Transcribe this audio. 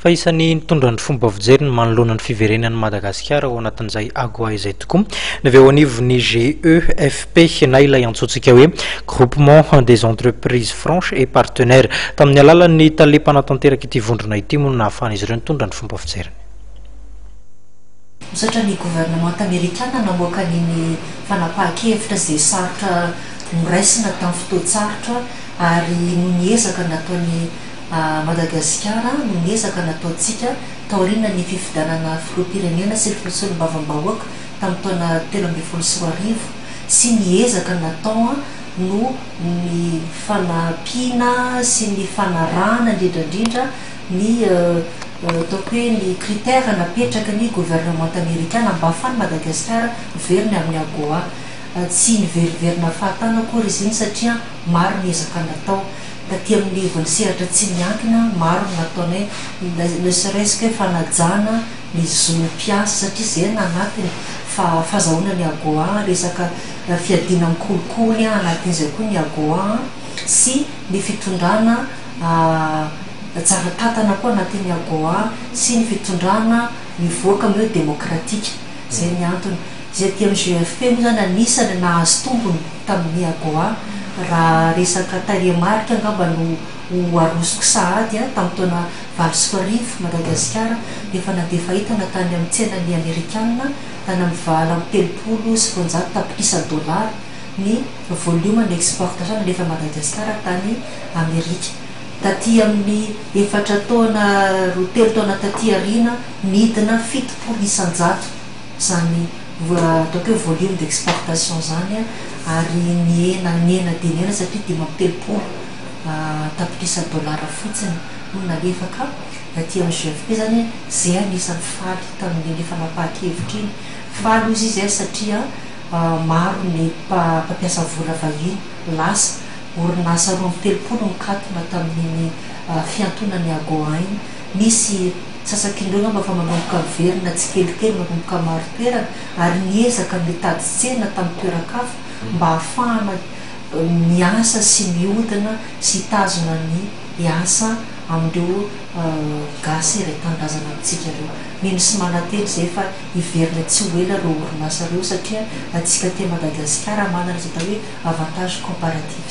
fa isan'ny nitondra ny fomba fijery ny manoloana ny fiverenan'ny Madagasikara ao anatin'izay AGOA izay tokoa ny avy ao anivon'ny GEFP na ilay antsointsika hoe groupement des entreprises franches et partenaires tamin'ny alalan'ny talepanatanteraka ity vondrona ity moa nahafahan'izy ireo nitondra ny fomba fijeriny. Satria ny gouvernement amérikana namoaka ny fanapahan-kevitra izay sarotra noraisina tamin'ny fotoan-tsarotra ary no niezaka nataon'ny Madagasikara no niezaka nataontsika taoriana ny fifidanana filoham-pirenena sy ny fisolom-bavam-bahoaka tamin'ny taona 2014 sy niezaka natao no ny fanampiana sy ny fanarahana indrindrandrindra ny ataoko hoe ny critère napetraka ny gouvernement amérikana mba ahafahany Madagasikara veriny amin'ny AGOA tsy niveriverina fahatana akory izy iny satria maro niezaka natao taty amin'ny vonisehatra tsy miankina maro nataonay ne serait-ce que fanajana ny zonom-piasa satria zay nanatiny fahazahoana ny AGOA resaka fiadina amin'ny kolikoly anatin'izay koa ny AGOA sy ny fitondrana tsara tatana koa anatin'ny AGOA sy ny fitondrana mivoaka amin'ny hoe demokratika zay ny antony zay aty amin'ny GFP moa zany anisany nahazo tombony tamin'ny AGOA raha resaka tarehimarika angamba no arosoko sahady tamin'ny taona 2014 Madagasikara efa nadefa hitana tany amin'ny tsenan'ny Amerikanina tany amin'ny vala amin'ny 30 tapitrisa $, ny volume ny exportation nefa Madagasikara tany Amerika. Taty amin'ny 4 taona 3 taona taty arina nidina 700 isan-jato zany ataoko hoe volume d'exportation zany ary niena dinena satria 530 tapitrisa $, fotsiny no nalefaka aty amin'ny GFP zany zay anisan'ny faly tamin'ny fanapahan-kevitra iny faly izy zay satria maro ny mpampiasa vola vahiny lasa orinasa 30 mikatona tamin'ny fiantonan'ny AGOA iny misy sasak'indreo ngamba fa manomboka verina tsy kelikely manomboka maro toerana ary niezaka mitady tsena tamin'ny toeran-kafa mba ahafahana miasa sy mihodina sy tazona ny asa amindreo gasy iray tandrazana amintsika reo mino sy manately zay fa iverina tsy ho ela reo orinasa reo satria atsika te Madagasikara manana zay atao hoe avantage comparatif.